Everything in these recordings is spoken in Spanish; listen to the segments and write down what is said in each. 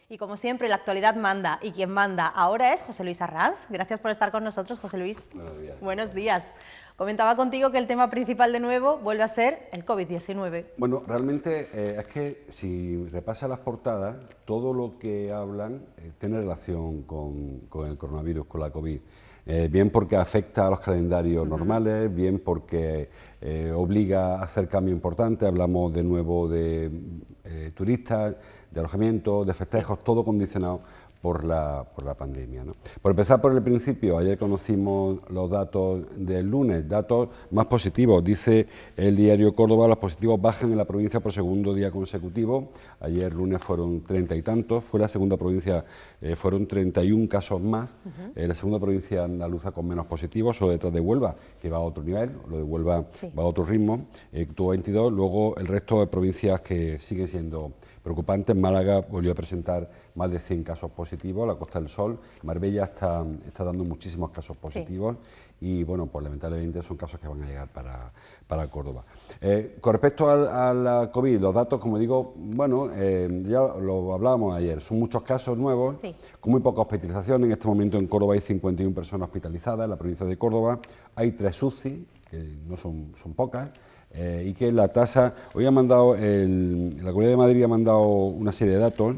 Y como siempre, la actualidad manda, y quien manda ahora es José Luis Arranz. Gracias por estar con nosotros, José Luis. Buenos días. Buenos días. Comentaba contigo que el tema principal de nuevo vuelve a ser el COVID-19. Bueno, realmente es que si repasa las portadas, todo lo que hablan tiene relación con el coronavirus, con la COVID. Bien porque afecta a los calendarios normales, bien porque obliga a hacer cambios importantes. Hablamos de nuevo de turistas, de alojamientos, de festejos, todo condicionado por la pandemia, ¿no? Por empezar por el principio, ayer conocimos los datos del lunes, datos más positivos. Dice el diario Córdoba, los positivos bajan en la provincia por segundo día consecutivo. Ayer lunes fueron 30 y tantos, fue la segunda provincia, fueron 31 casos más. La segunda provincia andaluza con menos positivos, solo detrás de Huelva, que va a otro nivel, lo de Huelva va a otro ritmo, tuvo 22, luego el resto de provincias que siguen siendo preocupantes. Málaga volvió a presentar más de 100 casos positivos, la Costa del Sol, Marbella está dando muchísimos casos positivos y bueno, pues lamentablemente son casos que van a llegar para Córdoba. Con respecto a la COVID, los datos, como digo, bueno, ya lo hablábamos ayer, son muchos casos nuevos, con muy poca hospitalización. En este momento en Córdoba hay 51 personas hospitalizadas, en la provincia de Córdoba hay 3 UCI, que no son pocas, y que la tasa, hoy ha mandado, la Comunidad de Madrid ha mandado una serie de datos,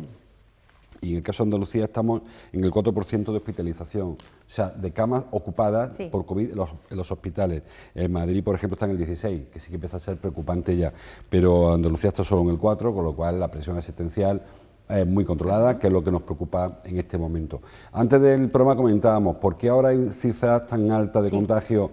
y en el caso de Andalucía estamos en el 4% de hospitalización, o sea, de camas ocupadas por COVID en los hospitales. En Madrid, por ejemplo, está en el 16%, que sí que empieza a ser preocupante ya, pero Andalucía está solo en el 4%, con lo cual la presión asistencial es muy controlada, que es lo que nos preocupa en este momento. Antes del programa comentábamos, ¿por qué ahora hay cifras tan altas de contagio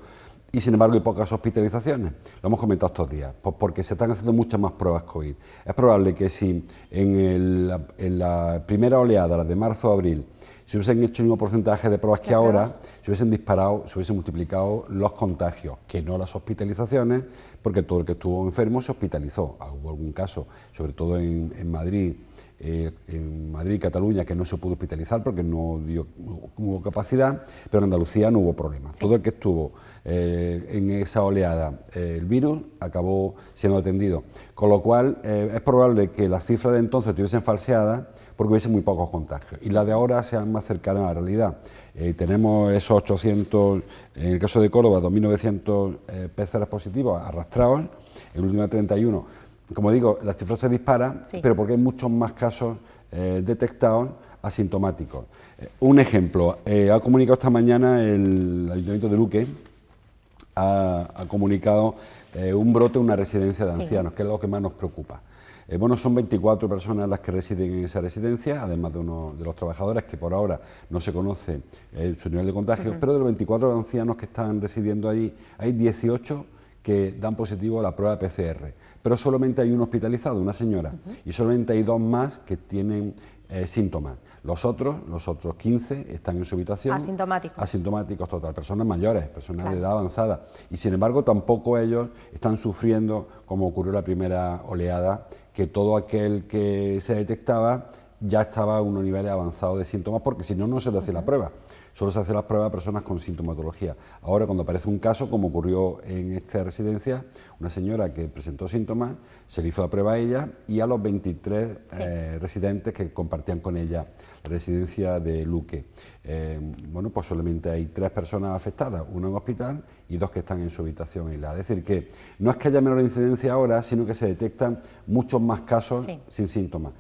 y sin embargo hay pocas hospitalizaciones? Lo hemos comentado estos días, pues porque se están haciendo muchas más pruebas COVID. Es probable que si en la primera oleada, la de marzo a abril, se hubiesen hecho el mismo porcentaje de pruebas que ahora, se hubiesen disparado, se hubiesen multiplicado los contagios, que no las hospitalizaciones, porque todo el que estuvo enfermo se hospitalizó. Hubo algún caso, sobre todo en Madrid, y Cataluña, que no se pudo hospitalizar porque no hubo capacidad, pero en Andalucía no hubo problema. Todo el que estuvo en esa oleada, el virus acabó siendo atendido, con lo cual es probable que las cifras de entonces estuviesen falseadas porque hubiese muy pocos contagios y las de ahora sean más cercanas a la realidad. Tenemos esos 800, en el caso de Córdoba, 2.900 PCR positivos arrastrados, el último 31. Como digo, las cifras se disparan, pero porque hay muchos más casos detectados asintomáticos. Un ejemplo, ha comunicado esta mañana el Ayuntamiento de Luque, ha comunicado un brote en una residencia de ancianos, que es lo que más nos preocupa. Bueno, son 24 personas las que residen en esa residencia, además de uno de los trabajadores, que por ahora no se conoce su nivel de contagio, pero de los 24 ancianos que están residiendo allí, hay 18 que dan positivo a la prueba PCR, pero solamente hay un hospitalizado, una señora, y solamente hay 2 más que tienen síntomas. Los otros 15 están en su habitación. Asintomáticos. Asintomáticos total, personas mayores, personas de edad avanzada, y sin embargo tampoco ellos están sufriendo, como ocurrió la primera oleada, que todo aquel que se detectaba ya estaba a unos niveles avanzados de síntomas, porque si no, no se le hace la prueba. Solo se hace las pruebas a personas con sintomatología. Ahora, cuando aparece un caso, como ocurrió en esta residencia, una señora que presentó síntomas, se le hizo la prueba a ella y a los 23 residentes que compartían con ella la residencia de Luque. Bueno, pues solamente hay 3 personas afectadas, 1 en hospital y 2 que están en su habitación aislada. Es decir, que no es que haya menor incidencia ahora, sino que se detectan muchos más casos sin síntomas.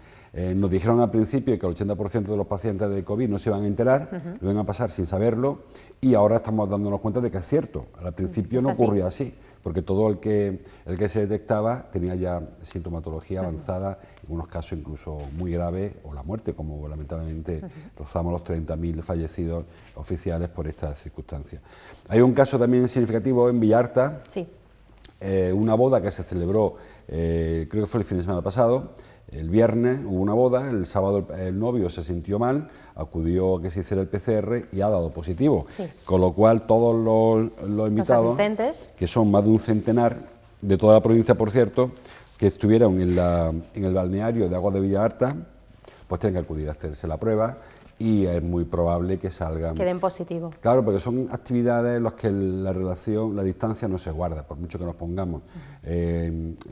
Nos dijeron al principio que el 80% de los pacientes de COVID no se iban a enterar, lo iban a pasar sin saberlo, y ahora estamos dándonos cuenta de que es cierto. Al principio no ocurría así, porque todo el que se detectaba tenía ya sintomatología avanzada, en unos casos incluso muy graves, o la muerte, como lamentablemente rozamos los 30.000 fallecidos oficiales por estas circunstancias. Hay un caso también significativo en Villarta, una boda que se celebró, creo que fue el fin de semana pasado. El viernes hubo una boda, el sábado el novio se sintió mal, acudió a que se hiciera el PCR y ha dado positivo. Con lo cual todos los invitados, que son más de un centenar, de toda la provincia por cierto, que estuvieron en el balneario de Aguas de Villarta, pues tienen que acudir a hacerse la prueba y es muy probable que salgan... Que den positivo. Claro, porque son actividades en las que la relación, la distancia no se guarda, por mucho que nos pongamos.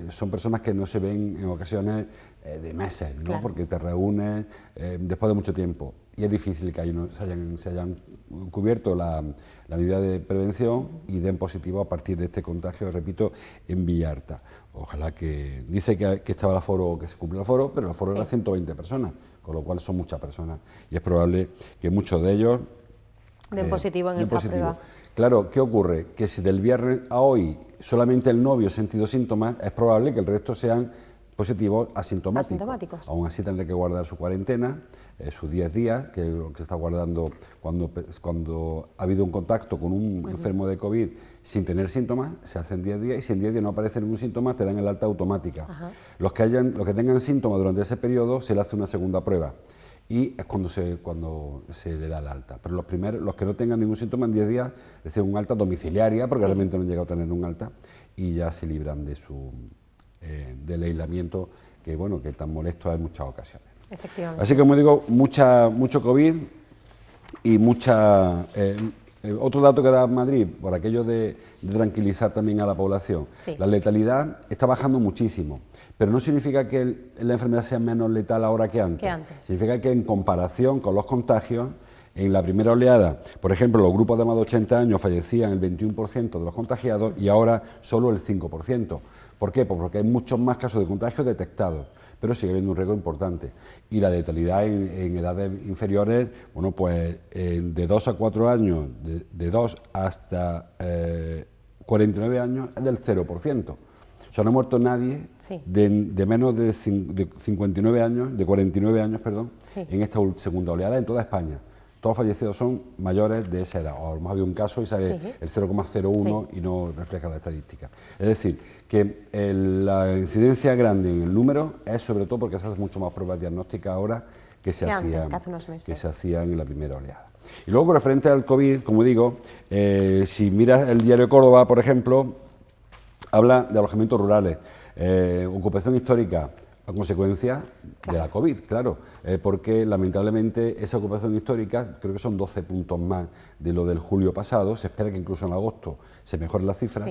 Son personas que no se ven en ocasiones de meses, ¿no? Claro. Porque te reúnes después de mucho tiempo y es difícil que se hayan cubierto la medida de prevención y den positivo a partir de este contagio, repito, en Villarta. Ojalá que... Dice que estaba el aforo, que se cumple el aforo, pero el aforo era 120 personas, con lo cual son muchas personas y es probable que muchos de ellos den positivo en esa prueba. Claro, ¿qué ocurre? Que si del viernes a hoy solamente el novio ha sentido síntomas, es probable que el resto sean positivos asintomáticos. Aún así tendrá que guardar su cuarentena, sus 10 días, que es lo que se está guardando cuando ha habido un contacto con un enfermo de COVID sin tener síntomas, se hacen 10 días y si en 10 días no aparece ningún síntoma te dan el alta automática. Los que tengan síntomas durante ese periodo se le hace una segunda prueba y es cuando se le da el alta. Pero los que no tengan ningún síntoma en 10 días reciben un alta domiciliaria porque realmente no han llegado a tener un alta y ya se libran de del aislamiento que tan molesto es en muchas ocasiones. Efectivamente. Así que, como digo, mucho COVID y otro dato que da Madrid, por aquello de tranquilizar también a la población, la letalidad está bajando muchísimo, pero no significa que la enfermedad sea menos letal ahora que antes. Significa que en comparación con los contagios, en la primera oleada, por ejemplo, los grupos de más de 80 años fallecían el 21% de los contagiados y ahora solo el 5%. ¿Por qué? Pues porque hay muchos más casos de contagio detectados, pero sigue habiendo un riesgo importante. Y la letalidad en edades inferiores, de 2 a 4 años, de 2 hasta 49 años, es del 0%. O sea, no ha muerto nadie de menos de 59 años, de 49 años, perdón, en esta segunda oleada en toda España. Todos los fallecidos son mayores de esa edad, o a lo mejor había un caso y sale el 0,01 y no refleja la estadística. Es decir, que la incidencia grande en el número es sobre todo porque se hacen mucho más pruebas diagnósticas ahora que se hacían en la primera oleada. Y luego, referente al COVID, como digo, si miras el diario Córdoba, por ejemplo, habla de alojamientos rurales, ocupación histórica, a consecuencia de la COVID, claro, porque lamentablemente esa ocupación histórica, creo que son 12 puntos más de lo del julio pasado, se espera que incluso en agosto se mejore la cifra,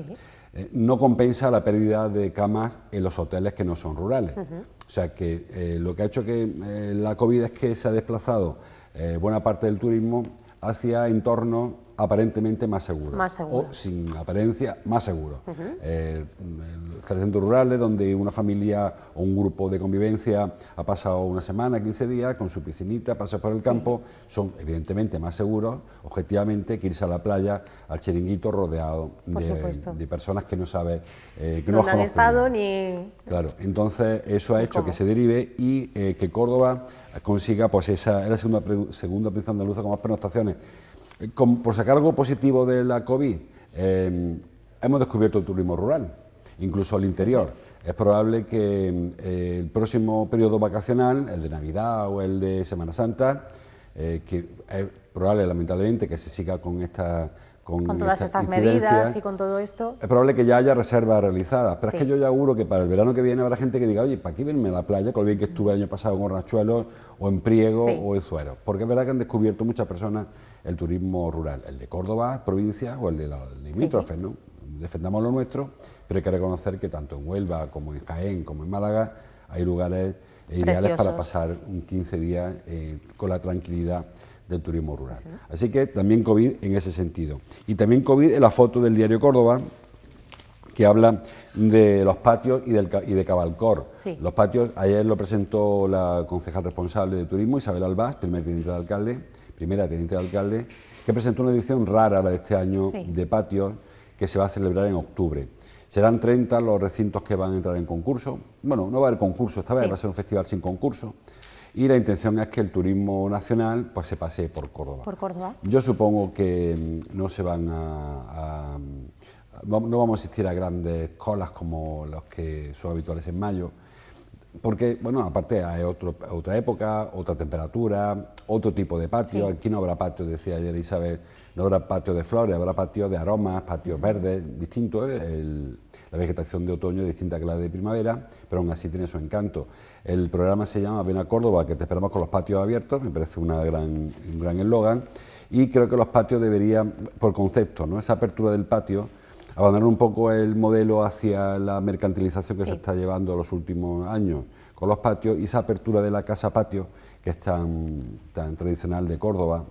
no compensa la pérdida de camas en los hoteles que no son rurales. O sea que lo que ha hecho que la COVID es que se ha desplazado buena parte del turismo hacia entornos aparentemente más seguros. O sin apariencia, más seguros. Centros rurales donde una familia o un grupo de convivencia ha pasado una semana, 15 días con su piscinita, paseos por el campo, son evidentemente más seguros, objetivamente, que irse a la playa, al chiringuito rodeado de personas que no sabe, que no han estado ni... Claro, entonces eso ha hecho que se derive y que Córdoba consiga es la segunda provincia andaluza con más pernoctaciones. Por sacar algo positivo de la COVID, hemos descubierto el turismo rural, incluso al interior. Es probable que el próximo periodo vacacional, el de Navidad o el de Semana Santa, que es probable, lamentablemente, que se siga con todas estas medidas y con todo esto. Es probable que ya haya reservas realizadas, pero es que yo ya auguro que para el verano que viene habrá gente que diga, oye, ¿para qué irme a la playa? Con lo bien que estuve el año pasado en Hornachuelos o en Priego o en Zuero. Porque es verdad que han descubierto muchas personas el turismo rural, el de Córdoba, provincia, o el de la limítrofes, ¿no? Defendamos lo nuestro, pero hay que reconocer que tanto en Huelva como en Jaén como en Málaga hay lugares ideales para pasar un 15 días con la tranquilidad del turismo rural. Así que también COVID en ese sentido. Y también COVID en la foto del diario Córdoba, que habla de los patios y de Cabalcor. Los patios, ayer lo presentó la concejal responsable de turismo, Isabel Albás, primera teniente de alcalde, que presentó una edición rara la de este año de patios que se va a celebrar en octubre. Serán 30 los recintos que van a entrar en concurso. Bueno, no va a haber concurso esta vez, va a ser un festival sin concurso. Y la intención es que el turismo nacional pues se pasee por Córdoba. ¿Por Córdoba? Yo supongo que no se van no vamos a asistir a grandes colas como los que son habituales en mayo, porque, bueno, aparte hay otra época, otra temperatura, otro tipo de patio. Aquí no habrá patio, decía ayer Isabel, no habrá patio de flores, habrá patio de aromas, patios verdes, distintos. La vegetación de otoño es distinta que la de primavera, pero aún así tiene su encanto. El programa se llama Ven a Córdoba, que te esperamos con los patios abiertos, me parece un gran eslogan, y creo que los patios deberían, por concepto, ¿no? Esa apertura del patio abandonar un poco el modelo hacia la mercantilización que Sí. se está llevando los últimos años con los patios y esa apertura de la casa patio, que es tan tradicional de Córdoba,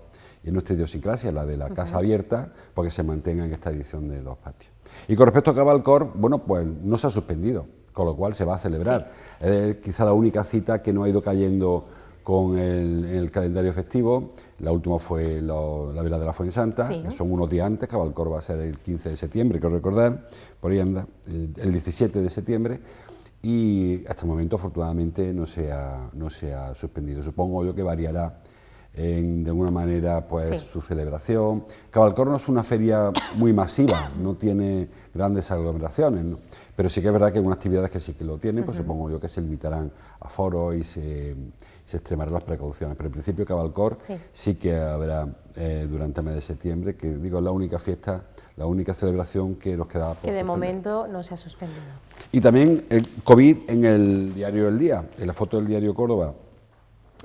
y nuestra idiosincrasia, la de la casa abierta, porque se mantenga en esta edición de los patios. Y con respecto a Cabalcor, bueno, pues no se ha suspendido, con lo cual se va a celebrar. Sí. Es quizá la única cita que no ha ido cayendo con el calendario festivo. La última fue la Vela de la Fuensanta, Sí. que son unos días antes. Cabalcor va a ser el 15 de septiembre, creo recordar, por ahí anda, el 17 de septiembre. Y hasta el momento, afortunadamente, no se ha suspendido. Supongo yo que variará de alguna manera pues Sí. su celebración. Cabalcor no es una feria muy masiva, no tiene grandes aglomeraciones, ¿no? Pero sí que es verdad que hay algunas actividades que sí que lo tienen, pues supongo yo que se limitarán a foros y se extremarán las precauciones. Pero en principio Cabalcor sí que habrá durante el mes de septiembre, que digo es la única fiesta, la única celebración que nos queda por Que de suspender. momento no se ha suspendido. Y también el COVID en el diario El Día, en la foto del diario Córdoba,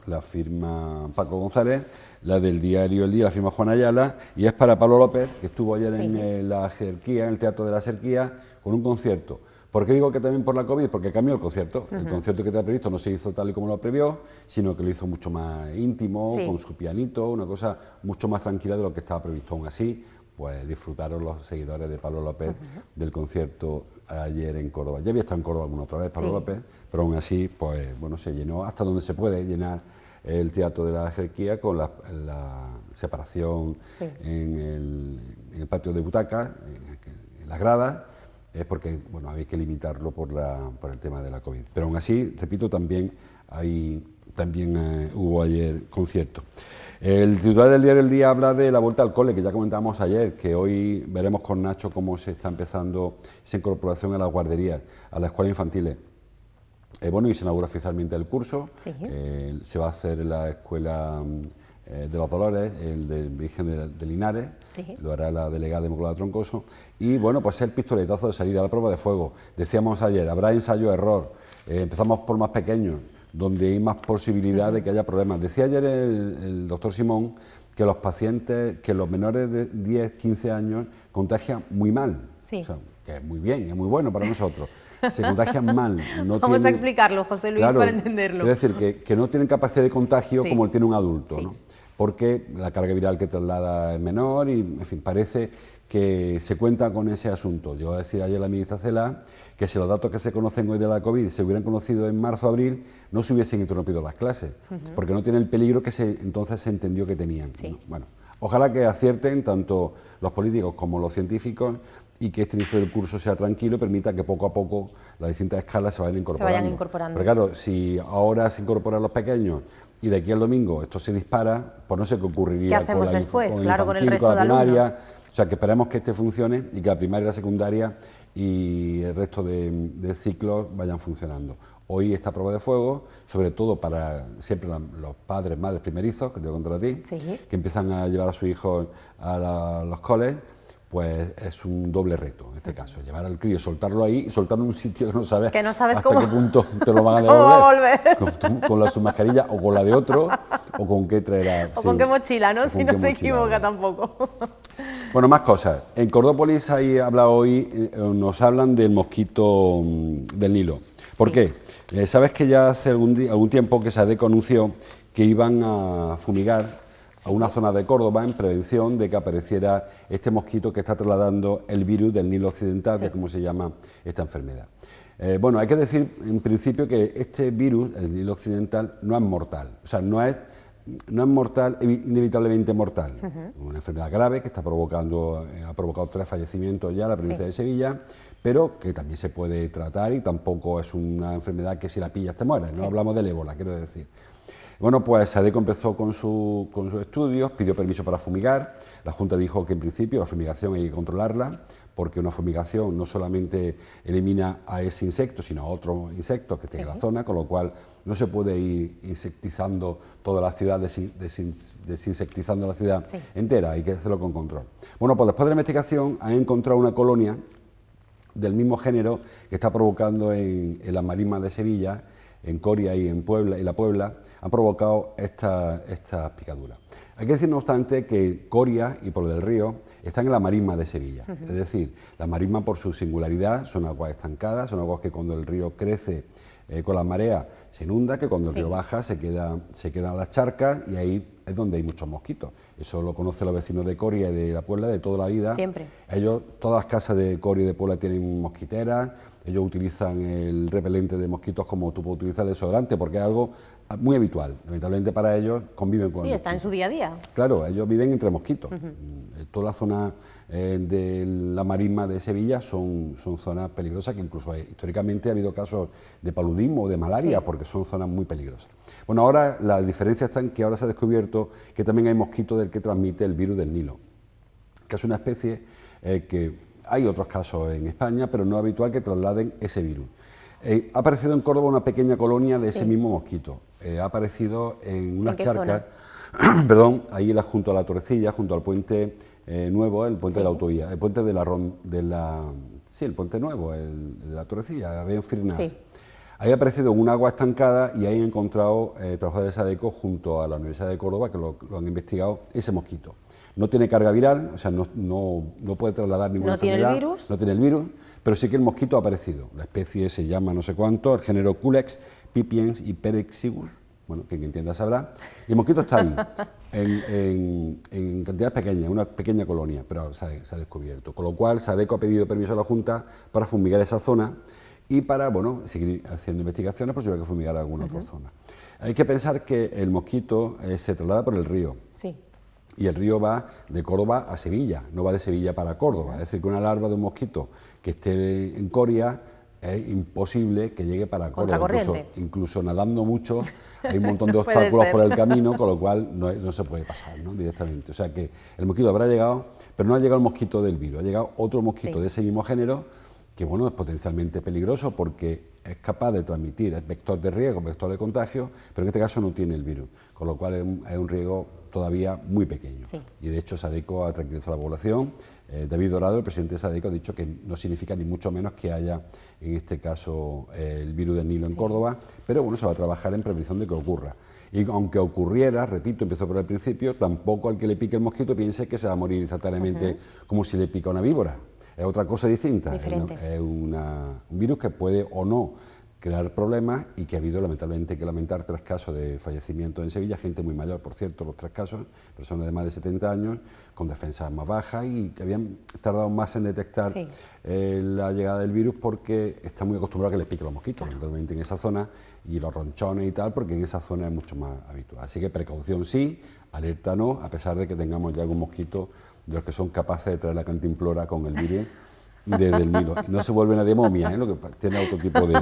la firma Paco González, la del diario El Día, la firma Juan Ayala, y es para Pablo López, que estuvo ayer en la Jerquía, en el Teatro de la Jerquía, con un concierto. ¿Por qué digo que también por la COVID? Porque cambió el concierto. El concierto que estaba previsto no se hizo tal y como lo previó, sino que lo hizo mucho más íntimo, con su pianito, una cosa mucho más tranquila de lo que estaba previsto. Aún así, pues disfrutaron los seguidores de Pablo López del concierto ayer en Córdoba. Ya había estado en Córdoba alguna otra vez Pablo López, pero aún así, pues bueno, se llenó hasta donde se puede llenar el Teatro de la Jerquía con la separación en el patio de butacas, en las gradas, porque bueno, había que limitarlo por el tema de la COVID. Pero aún así, repito, también hubo ayer conciertos. El titular del diario El Día habla de la vuelta al cole, que ya comentábamos ayer, que hoy veremos con Nacho cómo se está empezando esa incorporación a las guarderías, a las escuelas infantiles. Bueno, y se inaugura oficialmente el curso, se va a hacer en la escuela de los Dolores, el del Virgen de Linares, lo hará la delegada de Inmaculada Troncoso, y bueno, pues es el pistoletazo de salida a la prueba de fuego. Decíamos ayer, habrá ensayo-error, empezamos por más pequeños, donde hay más posibilidad de que haya problemas. Decía ayer el doctor Simón que los pacientes, que los menores de 10, 15 años contagian muy mal. O sea, que es muy bien, es muy bueno para nosotros. Se contagian mal. Vamos a explicarlo, José Luis, para entenderlo. Es decir, que no tienen capacidad de contagio como el tiene un adulto, ¿no? Porque la carga viral que traslada es menor y, en fin, parece que se cuenta con ese asunto. Yo decía ayer a la ministra Cela que si los datos que se conocen hoy de la COVID se hubieran conocido en marzo o abril, no se hubiesen interrumpido las clases, porque no tienen el peligro que entonces se entendió que tenían, ¿no? Bueno, ojalá que acierten tanto los políticos como los científicos y que este inicio del curso sea tranquilo y permita que poco a poco las distintas escalas se vayan incorporando. Pero claro, si ahora se incorporan los pequeños y de aquí al domingo esto se dispara, pues no sé qué ocurriría. ¿Qué hacemos después? Con claro, con el resto la de primaria. alumnos. O sea, que esperemos que este funcione y que la primaria y la secundaria y el resto de ciclos vayan funcionando. Hoy esta prueba de fuego, sobre todo para siempre los padres, madres primerizos, que te voy a contar a ti, que empiezan a llevar a sus hijos a los coles, pues es un doble reto en este caso, llevar al crío, soltarlo ahí y soltarlo en un sitio que no sabes hasta qué punto te lo van a devolver. Con su mascarilla o con la de otro, o con qué traerá. O con qué mochila, ¿no? Si no se equivoca tampoco. Bueno, más cosas. En Cordópolis nos hablan del mosquito del Nilo. ¿Por qué? Sabes que ya hace algún tiempo que SADECO anunció que iban a fumigar a una zona de Córdoba en prevención de que apareciera este mosquito que está trasladando el virus del Nilo Occidental, que es como se llama esta enfermedad. Bueno, hay que decir en principio que este virus, el Nilo Occidental, no es mortal. O sea, no es mortal, inevitablemente mortal. Una enfermedad grave que ha provocado 3 fallecimientos ya en la provincia de Sevilla, pero que también se puede tratar y tampoco es una enfermedad que si la pillas te mueres. No hablamos del ébola, quiero decir. Bueno, pues SADECO empezó con sus estudios, pidió permiso para fumigar. La Junta dijo que en principio la fumigación hay que controlarla, porque una fumigación no solamente elimina a ese insecto, sino a otros insectos que tiene la zona, con lo cual no se puede ir insectizando toda la ciudad, desinsectizando la ciudad entera, hay que hacerlo con control. Bueno, pues después de la investigación han encontrado una colonia del mismo género que está provocando en las marismas de Sevilla en Coria y en Puebla, y La Puebla, han provocado estas picaduras. Hay que decir, no obstante, que Coria y Puebla del Río están en la marisma de Sevilla. Es decir, la marisma, por su singularidad, son aguas estancadas, son aguas que cuando el río crece con la marea se inunda, que cuando el río baja se quedan las charcas, y ahí es donde hay muchos mosquitos. Eso lo conocen los vecinos de Coria y de La Puebla de toda la vida. Siempre. Ellos, todas las casas de Coria y de Puebla tienen mosquiteras, ellos utilizan el repelente de mosquitos como tú puedes utilizar el desodorante, porque es algo muy habitual. Lamentablemente para ellos conviven con el está en su día a día. Claro, ellos viven entre mosquitos. Toda la zona de la marisma de Sevilla son zonas peligrosas, que incluso históricamente ha habido casos de paludismo o de malaria, porque son zonas muy peligrosas. Bueno, ahora la diferencia está en que ahora se ha descubierto que también hay mosquito del que transmite el virus del Nilo, que es una especie que hay otros casos en España, pero no es habitual que trasladen ese virus. Ha aparecido en Córdoba una pequeña colonia de ese mismo mosquito. Ha aparecido en unas charcas, perdón, ahí junto a la Torrecilla, junto al puente nuevo, el puente de la autovía, el puente el puente nuevo, el de la Torrecilla, en Firnas. Ahí ha aparecido un agua estancada y ahí han encontrado trabajadores de SADECO junto a la Universidad de Córdoba, que lo han investigado, ese mosquito. No tiene carga viral, o sea, no puede trasladar ninguna enfermedad. No tiene el virus, pero sí que el mosquito ha aparecido. La especie se llama no sé cuánto, el género Culex, pipiens y Perexigus, bueno, quien entienda sabrá. Y el mosquito está ahí, en cantidades pequeñas, una pequeña colonia, pero se ha descubierto. Con lo cual, SADECO ha pedido permiso a la Junta para fumigar esa zona y para, bueno, seguir haciendo investigaciones por si hubiera que fumigar alguna otra zona. Hay que pensar que el mosquito se traslada por el río. Y el río va de Córdoba a Sevilla, no va de Sevilla para Córdoba. Es decir, que una larva de un mosquito que esté en Coria es imposible que llegue para Córdoba. Incluso nadando mucho, hay un montón de obstáculos por el camino, con lo cual no se puede pasar, ¿no?, directamente. O sea que el mosquito habrá llegado, pero no ha llegado el mosquito del virus, ha llegado otro mosquito de ese mismo género, que bueno, es potencialmente peligroso porque es capaz de transmitir, es vector de riesgo, vector de contagio, pero en este caso no tiene el virus, con lo cual es un riesgo todavía muy pequeño. Y de hecho SADECO ha tranquilizado a la población. David Dorado, el presidente de SADECO, ha dicho que no significa ni mucho menos que haya en este caso el virus del Nilo en Córdoba, pero bueno, se va a trabajar en prevención de que ocurra. Y aunque ocurriera, repito, empiezo por el principio, tampoco al que le pique el mosquito piense que se va a morir instantáneamente como si le pica una víbora. Es otra cosa distinta, es un virus que puede o no crear problemas y que ha habido lamentablemente que lamentar 3 casos de fallecimiento en Sevilla, gente muy mayor, por cierto, los 3 casos, personas de más de 70 años, con defensas más bajas y que habían tardado más en detectar la llegada del virus porque están muy acostumbrados a que les pique los mosquitos, lamentablemente en esa zona, y los ronchones y tal, porque en esa zona es mucho más habitual. Así que precaución sí, alerta no, a pesar de que tengamos ya algún mosquito de los que son capaces de traer la cantimplora con el virus desde el Nilo. No se vuelve nadie momia, lo que tiene otro tipo de...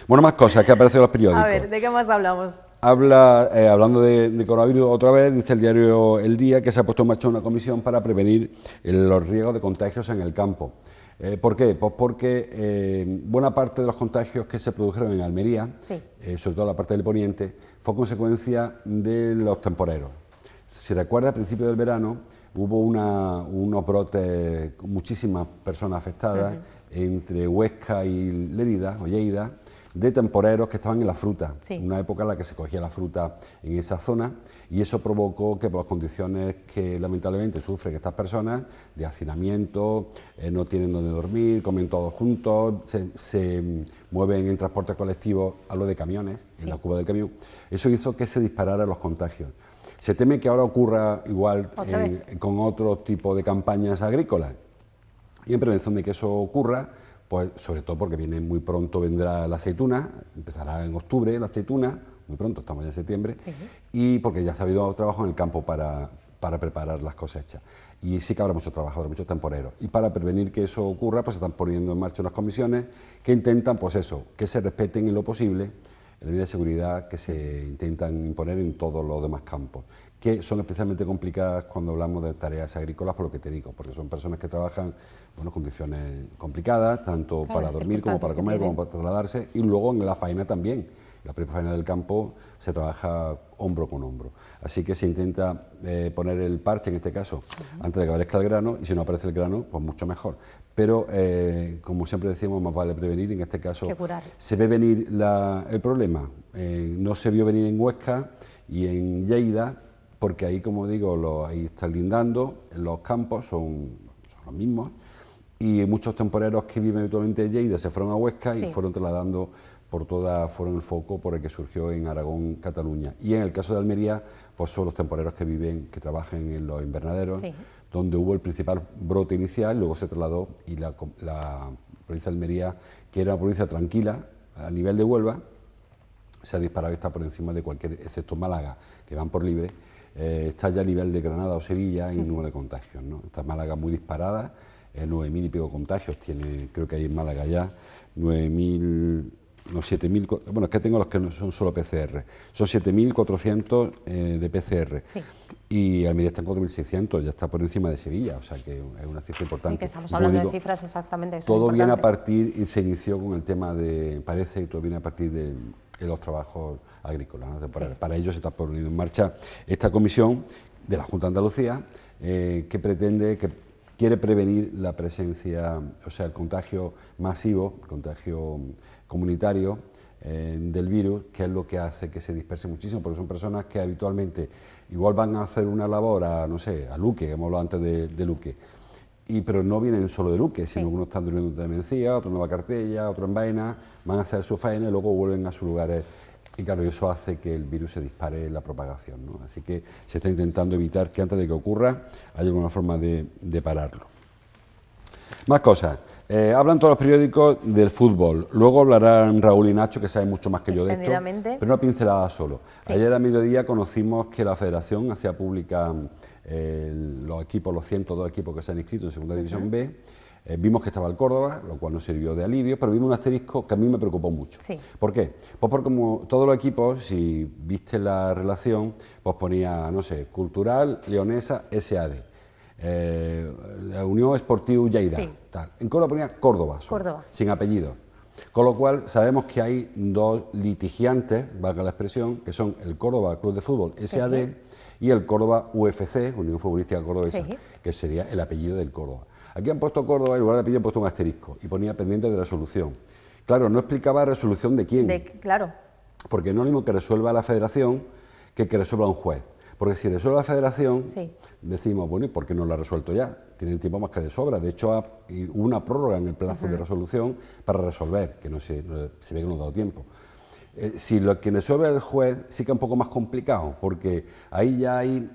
Bueno, más cosas que aparecen en los periódicos. A ver, ¿de qué más hablamos? Hablando de coronavirus otra vez, dice el diario El Día que se ha puesto en marcha una comisión para prevenir los riesgos de contagios en el campo. ¿Por qué? Pues porque buena parte de los contagios que se produjeron en Almería, sobre todo la parte del poniente, fue consecuencia de los temporeros. Si recuerda, a principios del verano hubo unos brotes con muchísimas personas afectadas entre Huesca y Lérida o Lleida, de temporeros que estaban en la fruta, una época en la que se cogía la fruta en esa zona, y eso provocó que por las condiciones que lamentablemente sufren estas personas, de hacinamiento, no tienen donde dormir, comen todos juntos, se mueven en transporte colectivo, hablo de camiones, en la cuba del camión, eso hizo que se dispararan los contagios. Se teme que ahora ocurra igual con otro tipo de campañas agrícolas, y en prevención de que eso ocurra, pues sobre todo porque muy pronto vendrá la aceituna, empezará en octubre la aceituna, muy pronto, estamos ya en septiembre, y porque ya se ha habido trabajo en el campo para preparar las cosechas. Y sí que habrá muchos trabajadores, muchos temporeros. Y para prevenir que eso ocurra, pues se están poniendo en marcha unas comisiones que intentan, pues eso, que se respeten en lo posible las medidas de seguridad que se intentan imponer en todos los demás campos, que son especialmente complicadas cuando hablamos de tareas agrícolas, por lo que te digo, porque son personas que trabajan en condiciones complicadas, tanto para dormir como para comer, como para trasladarse, y luego en la faena también, La propia faena del campo se trabaja hombro con hombro. Así que se intenta poner el parche, en este caso, antes de que aparezca el grano, y si no aparece el grano, pues mucho mejor. Pero, como siempre decimos, más vale prevenir, en este caso se ve venir el problema. No se vio venir en Huesca y en Lleida, porque ahí, como digo, ahí están lindando, los campos son los mismos, y muchos temporeros que viven habitualmente en Lleida se fueron a Huesca y fueron trasladando fueron el foco por el que surgió en Aragón, Cataluña. Y en el caso de Almería, pues son los temporeros que trabajan en los invernaderos, donde hubo el principal brote inicial, luego se trasladó y la provincia de Almería, que era una provincia tranquila a nivel de Huelva, se ha disparado y está por encima de cualquier, excepto Málaga, que van por libre, está ya a nivel de Granada o Sevilla en número de contagios, ¿no? Está Málaga muy disparada, 9.000 y pico contagios tiene, creo que hay en Málaga ya, 9.000... No, 7.000, bueno, es que tengo los que no son solo PCR, son 7.400 de PCR, y Almería está en 4.600, ya está por encima de Sevilla, o sea que es una cifra importante. Sí, que estamos hablando de cifras exactamente que son todo viene a importantes. partir, y se inició con el tema parece que todo viene a partir de los trabajos agrícolas, ¿no? Para ello se está poniendo en marcha esta comisión de la Junta de Andalucía, que quiere prevenir la presencia, o sea, el contagio masivo, el contagio comunitario del virus, que es lo que hace que se disperse muchísimo, porque son personas que habitualmente igual van a hacer una labor a Luque, que hemos hablado antes de Luque, pero no vienen solo de Luque, sino que unos están durmiendo en Mencía, otros en Nueva Cartella, otros en Baena, van a hacer su faena y luego vuelven a sus lugares. Y claro, eso hace que el virus se dispare en la propagación, ¿no? Así que se está intentando evitar que antes de que ocurra haya alguna forma de pararlo. Más cosas. Hablan todos los periódicos del fútbol. Luego hablarán Raúl y Nacho, que saben mucho más que yo de esto, pero una pincelada solo. Ayer a mediodía conocimos que la Federación hacía pública los equipos, los 102 equipos que se han inscrito en Segunda División B. Vimos que estaba el Córdoba, lo cual nos sirvió de alivio, pero vimos un asterisco que a mí me preocupó mucho. ¿Por qué? Pues porque como todos los equipos, si viste la relación, pues ponía, no sé, Cultural Leonesa SAD, la Unión Esportiva Lleida, tal. En Córdoba ponía Córdoba, sin apellido. Con lo cual sabemos que hay dos litigiantes, valga la expresión, que son el Córdoba Club de Fútbol SAD y el Córdoba UFC, Unión Futbolística Cordobesa, que sería el apellido del Córdoba. Aquí han puesto Córdoba y en lugar de apellido han puesto un asterisco y ponía pendiente de resolución. Claro, no explicaba resolución de quién. Claro. Porque no es lo mismo que resuelva la Federación que resuelva un juez. Porque si resuelve la Federación, decimos, bueno, ¿y por qué no lo ha resuelto ya? Tienen tiempo más que de sobra. De hecho, hubo una prórroga en el plazo de resolución para resolver, que se ve que no ha dado tiempo. Si lo que resuelve el juez sí que es un poco más complicado, porque ahí ya hay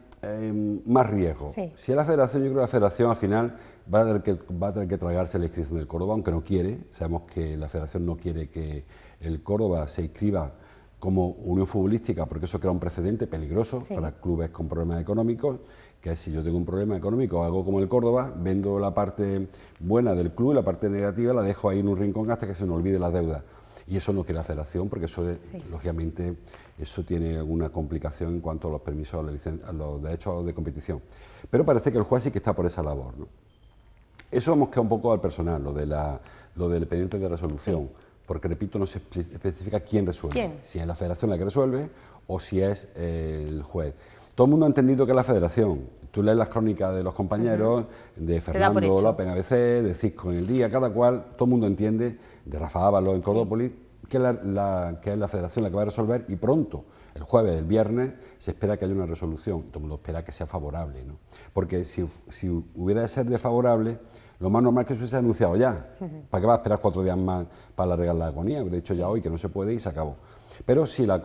más riesgo. Si es la Federación, yo creo que la Federación al final va a tener que tragarse la inscripción del Córdoba, aunque no quiere. Sabemos que la Federación no quiere que el Córdoba se inscriba como unión futbolística, porque eso crea un precedente peligroso para clubes con problemas económicos, que es si yo tengo un problema económico, hago como el Córdoba, vendo la parte buena del club y la parte negativa la dejo ahí en un rincón hasta que se nos olvide las deudas. Y eso no quiere la Federación, porque eso, lógicamente, eso tiene alguna complicación en cuanto a los permisos, a los derechos de competición. Pero parece que el juez sí que está por esa labor, ¿no? Eso hemos quedado un poco al personal, lo del pendiente de resolución, porque, repito, no se especifica quién resuelve, si es la Federación la que resuelve o si es el juez. Todo el mundo ha entendido que es la Federación. Tú lees las crónicas de los compañeros, de Fernando López en ABC, de Cisco en El Día, cada cual, todo el mundo entiende, de Rafa Ábalos en Cordópolis, que es la Federación la que va a resolver, y pronto, el jueves, el viernes, se espera que haya una resolución. Todo el mundo espera que sea favorable, ¿no? Porque si hubiera de ser desfavorable, lo más normal es que se hubiese anunciado ya. ¿Para qué va a esperar 4 días más para alargar la agonía? De hecho, ya hoy que no se puede y se acabó. Pero si la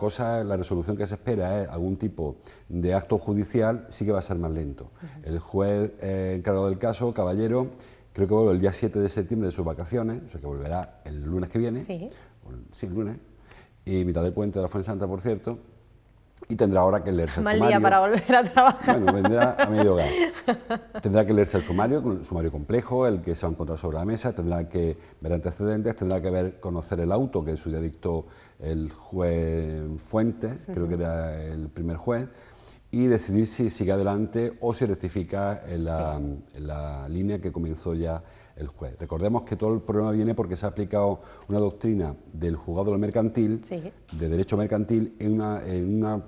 resolución que se espera es algún tipo de acto judicial, sí que va a ser más lento. El juez encargado del caso, Caballero, creo que vuelve el día 7 de septiembre de sus vacaciones, o sea que volverá el lunes que viene. Sí, el lunes. Y mitad del puente de la Fuensanta, por cierto. Y tendrá ahora que leerse el sumario. Mal día para volver a trabajar. Bueno, vendrá a medio gas. Tendrá que leerse el sumario complejo, el que se va a encontrar sobre la mesa, tendrá que ver antecedentes, tendrá que conocer el auto que en su día dictó el juez Fuentes, creo que era el primer juez, y decidir si sigue adelante o si rectifica en la línea que comenzó ya el juez. Recordemos que todo el problema viene porque se ha aplicado una doctrina del juzgado del mercantil, de derecho mercantil, en un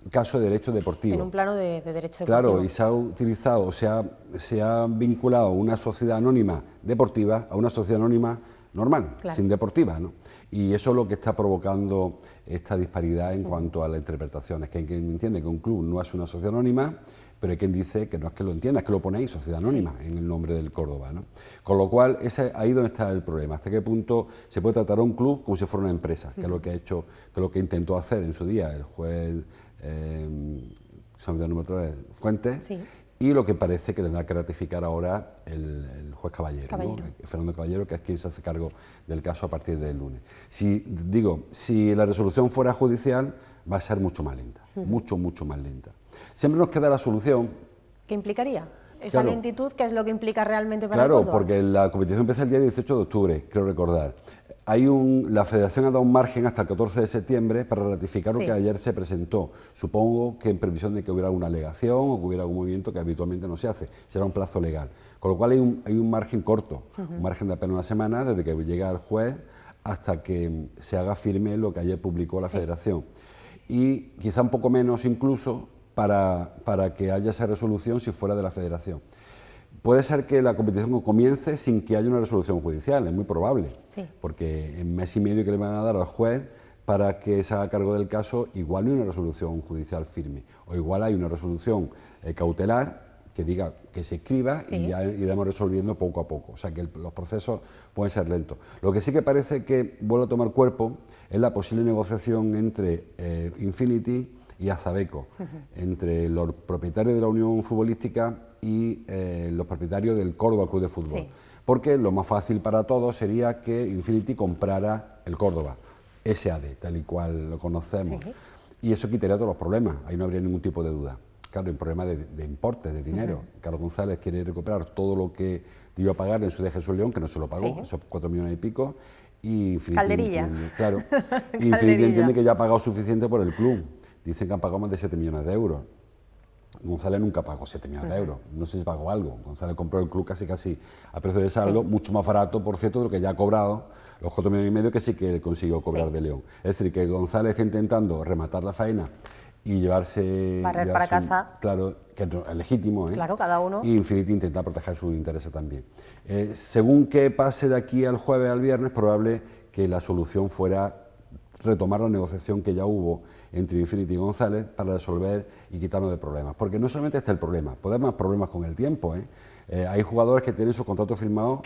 caso de derecho deportivo. En un plano de derecho deportivo. Claro, y se ha utilizado, se ha vinculado una sociedad anónima deportiva a una sociedad anónima normal, sin deportiva, ¿no? Y eso es lo que está provocando esta disparidad en cuanto a las interpretaciones, que hay quien entiende que un club no es una sociedad anónima, pero hay quien dice que no es que lo entienda, es que lo ponéis sociedad anónima en el nombre del Córdoba, ¿no? Con lo cual, ahí donde está el problema, hasta qué punto se puede tratar a un club como si fuera una empresa, que es lo que ha hecho, que es lo que intentó hacer en su día el juez Fuentes, y lo que parece que tendrá que ratificar ahora el juez Caballero. ¿No? Fernando Caballero, que es quien se hace cargo del caso a partir del lunes. Si la resolución fuera judicial, va a ser mucho más lenta, mucho más lenta. Siempre nos queda la solución. ¿Qué implicaría? Esa lentitud, ¿qué es lo que implica realmente para el Córdoba? Claro, porque la competición empieza el día 18 de octubre, creo recordar. La Federación ha dado un margen hasta el 14 de septiembre para ratificar lo que ayer se presentó. Supongo que en previsión de que hubiera alguna alegación o que hubiera algún movimiento que habitualmente no se hace. Será un plazo legal. Con lo cual hay un margen corto, un margen de apenas una semana desde que llega el juez hasta que se haga firme lo que ayer publicó la Federación. Y quizá un poco menos incluso para que haya esa resolución si fuera de la Federación. Puede ser que la competición comience sin que haya una resolución judicial, es muy probable, porque en mes y medio que le van a dar al juez para que se haga cargo del caso, igual no hay una resolución judicial firme, o igual hay una resolución cautelar que diga que se escriba y ya iremos resolviendo poco a poco, o sea que los procesos pueden ser lentos. Lo que sí que parece que vuelve a tomar cuerpo es la posible negociación entre Infinity y Asabeco, entre los propietarios de la Unión Futbolística y los propietarios del Córdoba Club de Fútbol. Porque lo más fácil para todos sería que Infinity comprara el Córdoba, SAD, tal y cual lo conocemos. Y eso quitaría todos los problemas, ahí no habría ningún tipo de duda. Claro, un problema de importe, de dinero. Carlos González quiere recuperar todo lo que dio a pagar en su de Jesús León, que no se lo pagó, esos 4 millones y pico, y Infinity entiende, claro, Infinity entiende que ya ha pagado suficiente por el club. Dicen que han pagado más de 7 millones de euros. González nunca pagó 7 millones de euros, no sé si pagó algo. González compró el club casi a precio de saldo, mucho más barato, por cierto, de lo que ya ha cobrado, los 4 millones y medio que sí que consiguió cobrar de León. Es decir, que González está intentando rematar la faena y llevarse... Barrer para casa. Claro, que es legítimo, ¿eh? Claro, cada uno. Y Infinity intenta proteger sus intereses también. Según que pase de aquí al jueves al viernes, es probable que la solución fuera retomar la negociación que ya hubo entre Infinity y González para resolver y quitarnos de problemas. Porque no solamente está el problema, puede haber más problemas con el tiempo, hay jugadores que tienen sus contratos firmados,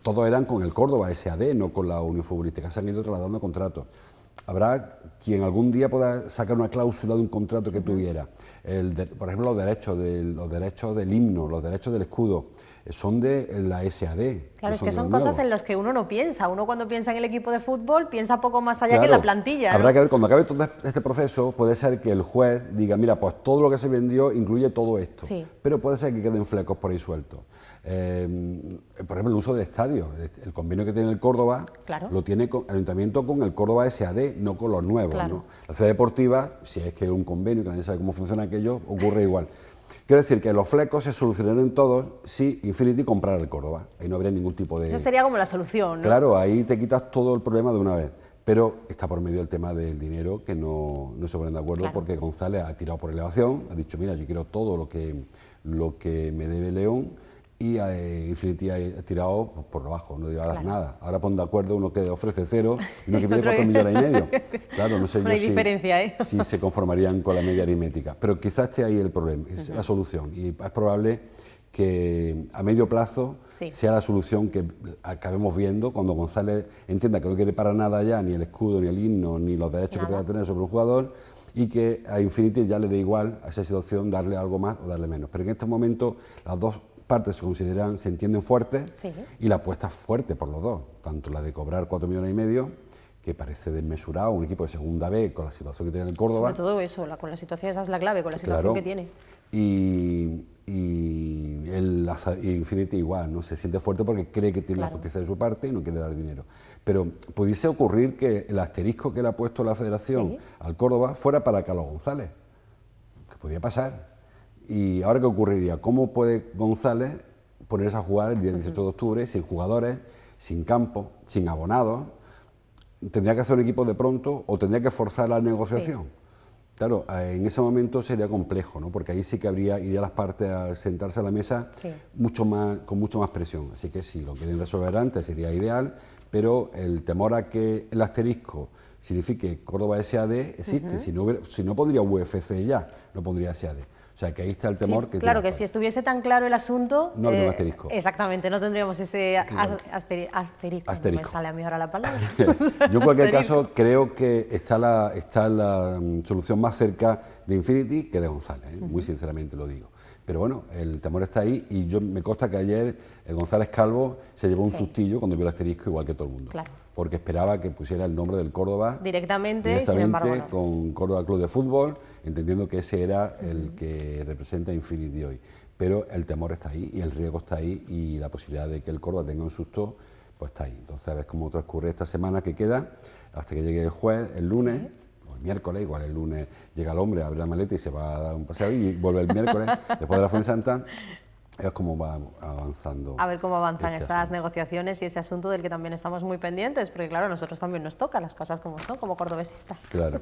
todos eran con el Córdoba SAD, no con la Unión Futbolística, se han ido trasladando contratos. Habrá quien algún día pueda sacar una cláusula de un contrato que tuviera. Por ejemplo, los derechos del himno, los derechos del escudo, son de la SAD. Claro, es que son cosas en las que uno no piensa. Uno cuando piensa en el equipo de fútbol piensa poco más allá que en la plantilla, ¿no? Habrá que ver, cuando acabe todo este proceso, puede ser que el juez diga, mira, pues todo lo que se vendió incluye todo esto. Pero puede ser que queden flecos por ahí sueltos. Por ejemplo, el uso del estadio. El convenio que tiene el Córdoba lo tiene el Ayuntamiento con el Córdoba SAD, no con los nuevos, ¿no? La ciudad deportiva, si es que es un convenio, que nadie sabe cómo funciona aquello, ocurre igual. Quiero decir que los flecos se solucionarían todos si Infinity comprara el Córdoba. Ahí no habría ningún tipo de... Esa sería como la solución, ¿no? Claro, ahí te quitas todo el problema de una vez. Pero está por medio el tema del dinero, que no se ponen de acuerdo, porque González ha tirado por elevación, ha dicho, mira, yo quiero todo lo que me debe León, y Infinity ha tirado por lo bajo, no le iba a dar nada. Ahora pon de acuerdo uno que ofrece 0 y uno que pide 4 millones y medio. Claro, no sé yo si se conformarían con la media aritmética. Pero quizás esté ahí el problema, es la solución. Y es probable que a medio plazo sea la solución que acabemos viendo cuando González entienda que no quiere para nada ya ni el escudo, ni el himno, ni los derechos que pueda tener sobre un jugador, y que a Infinity ya le dé igual a esa situación darle algo más o darle menos. Pero en este momento las dos partes se entienden fuertes y la apuesta es fuerte por los dos, tanto la de cobrar 4 millones y medio, que parece desmesurado, un equipo de segunda B con la situación que tiene el Córdoba. Sobre todo eso, con la situación, esa es la clave, con la situación que tiene. Y Infinity igual, ¿no? Se siente fuerte porque cree que tiene la justicia de su parte y no quiere dar dinero. Pero pudiese ocurrir que el asterisco que le ha puesto la Federación al Córdoba fuera para Carlos González. que podía pasar. ¿Y ahora qué ocurriría? ¿Cómo puede González ponerse a jugar el día 18 de octubre sin jugadores, sin campo, sin abonados? ¿Tendría que hacer un equipo de pronto o tendría que forzar la negociación? Sí. Claro, en ese momento sería complejo, ¿no? Porque ahí sí que iría las partes a sentarse a la mesa con mucho más presión. Así que si lo quieren resolver antes sería ideal, pero el temor a que el asterisco signifique Córdoba SAD existe. Si no pondría UFC ya, no pondría SAD. O sea, que ahí está el temor. Sí, claro, que si estuviese tan claro el asunto... No habría un asterisco. Exactamente, no tendríamos ese asterisco. No me sale a mí ahora la palabra. Yo en cualquier caso creo que está la solución más cerca de Infinity que de González, muy sinceramente lo digo. Pero bueno, el temor está ahí y me consta que ayer González Calvo se llevó un sustillo cuando vio el asterisco igual que todo el mundo. Claro. Porque esperaba que pusiera el nombre del Córdoba directamente y sin embargo no. Con Córdoba Club de Fútbol, entendiendo que ese era el que representa Infinity hoy. Pero el temor está ahí y el riesgo está ahí y la posibilidad de que el Córdoba tenga un susto, pues está ahí. Entonces a ver cómo transcurre esta semana que queda, hasta que llegue el jueves, el lunes, o el miércoles, igual el lunes llega el hombre, abre la maleta y se va a dar un paseo y vuelve el miércoles, después de la Fuensanta. Es como va avanzando. A ver cómo avanzan estas negociaciones y ese asunto del que también estamos muy pendientes, porque claro, a nosotros también nos toca las cosas como son, como cordobesistas. Claro.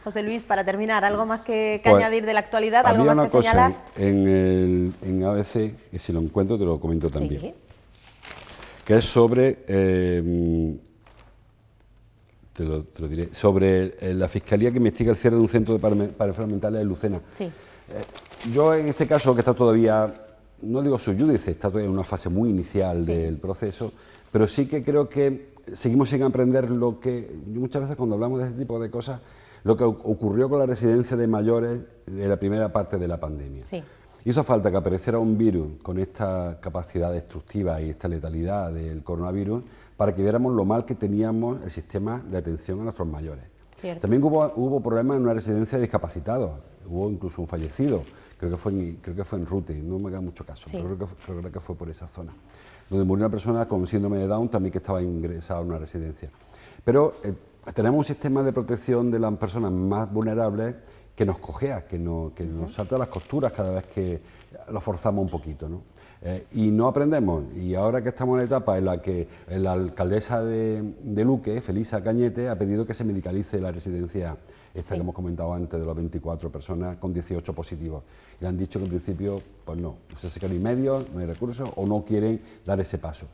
José Luis, para terminar, ¿algo más que añadir de la actualidad? ¿Algo más que señalar? Había una cosa en ABC, que si lo encuentro te lo comento también, sí. Que es sobre, te lo diré, sobre la Fiscalía que investiga el cierre de un centro para enfermos mentales en Lucena. Sí. Yo en este caso, que está todavía... No digo su judice, está todavía en una fase muy inicial del proceso, pero sí que creo que seguimos sin aprender lo que, muchas veces cuando hablamos de este tipo de cosas, lo que ocurrió con la residencia de mayores de la primera parte de la pandemia. Sí. Hizo falta que apareciera un virus con esta capacidad destructiva y esta letalidad del coronavirus para que viéramos lo mal que teníamos el sistema de atención a nuestros mayores. Cierto. También hubo problemas en una residencia de discapacitados, hubo incluso un fallecido, creo que fue en Rute, no me haga mucho caso, pero creo que fue por esa zona, donde murió una persona con síndrome de Down también que estaba ingresada en una residencia. Pero tenemos un sistema de protección de las personas más vulnerables que nos cojea, que nos salta las costuras cada vez que lo forzamos un poquito, ¿no? Y no aprendemos, y ahora que estamos en la etapa en la que la alcaldesa de Luque, Felisa Cañete, ha pedido que se medicalice la residencia esta que hemos comentado antes de las 24 personas con 18 positivos. Y le han dicho que en principio, pues no sé si hay medios, no hay recursos o no quieren dar ese paso.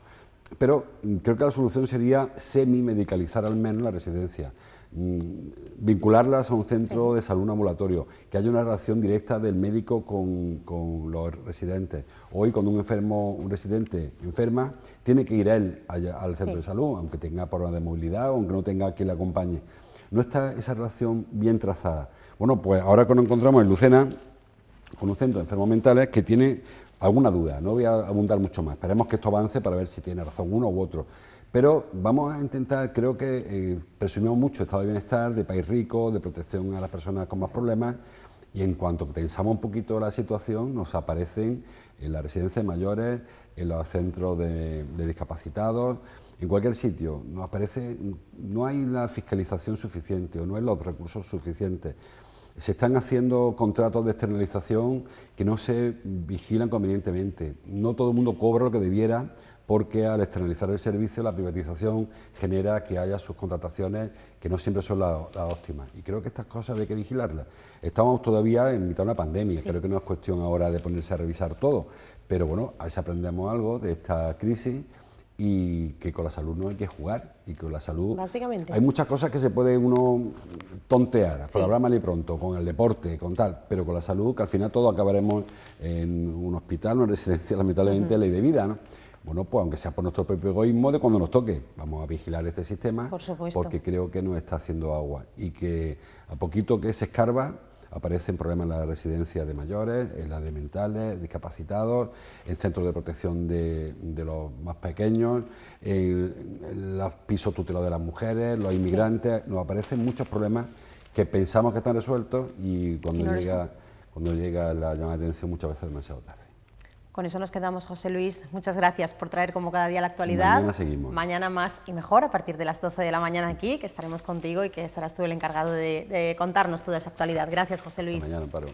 Pero creo que la solución sería semi-medicalizar al menos la residencia, vincularlas a un centro de salud ambulatorio, que haya una relación directa del médico con los residentes. Hoy cuando un residente enferma, tiene que ir él al centro de salud, aunque tenga problemas de movilidad o aunque no tenga quien le acompañe. No está esa relación bien trazada. Bueno, pues ahora que nos encontramos en Lucena, con un centro de enfermos mentales que tiene alguna duda, no voy a abundar mucho más, esperemos que esto avance para ver si tiene razón uno u otro. Pero vamos a intentar, creo que presumimos mucho de estado de bienestar, de país rico, de protección a las personas con más problemas, y en cuanto pensamos un poquito la situación, nos aparecen en las residencias de mayores, en los centros de discapacitados, en cualquier sitio, nos aparece, no hay la fiscalización suficiente o no hay los recursos suficientes. Se están haciendo contratos de externalización que no se vigilan convenientemente. No todo el mundo cobra lo que debiera, porque al externalizar el servicio, la privatización genera que haya subcontrataciones que no siempre son las óptimas. Y creo que estas cosas hay que vigilarlas. Estamos todavía en mitad de una pandemia, creo que no es cuestión ahora de ponerse a revisar todo, pero bueno, a ver si aprendemos algo de esta crisis y que con la salud no hay que jugar, y con la salud... Básicamente. Hay muchas cosas que se puede uno tontear, para hablar mal y pronto, con el deporte, con tal, pero con la salud, que al final todos acabaremos en un hospital, una residencia, lamentablemente, ley de vida, ¿no? Bueno, pues aunque sea por nuestro propio egoísmo, de cuando nos toque, vamos a vigilar este sistema, por supuesto, porque creo que nos está haciendo agua y que a poquito que se escarba, aparecen problemas en las residencias de mayores, en las de mentales, discapacitados, en centros de protección de los más pequeños, en los pisos tutelados de las mujeres, los inmigrantes, nos aparecen muchos problemas que pensamos que están resueltos y cuando llega la llamada de atención muchas veces demasiado tarde. Con eso nos quedamos, José Luis. Muchas gracias por traer como cada día la actualidad. Mañana seguimos. Mañana más y mejor, a partir de las 12 de la mañana aquí, que estaremos contigo y que serás tú el encargado de contarnos toda esa actualidad. Gracias, José Luis. Hasta mañana, Amparo.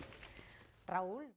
Raúl.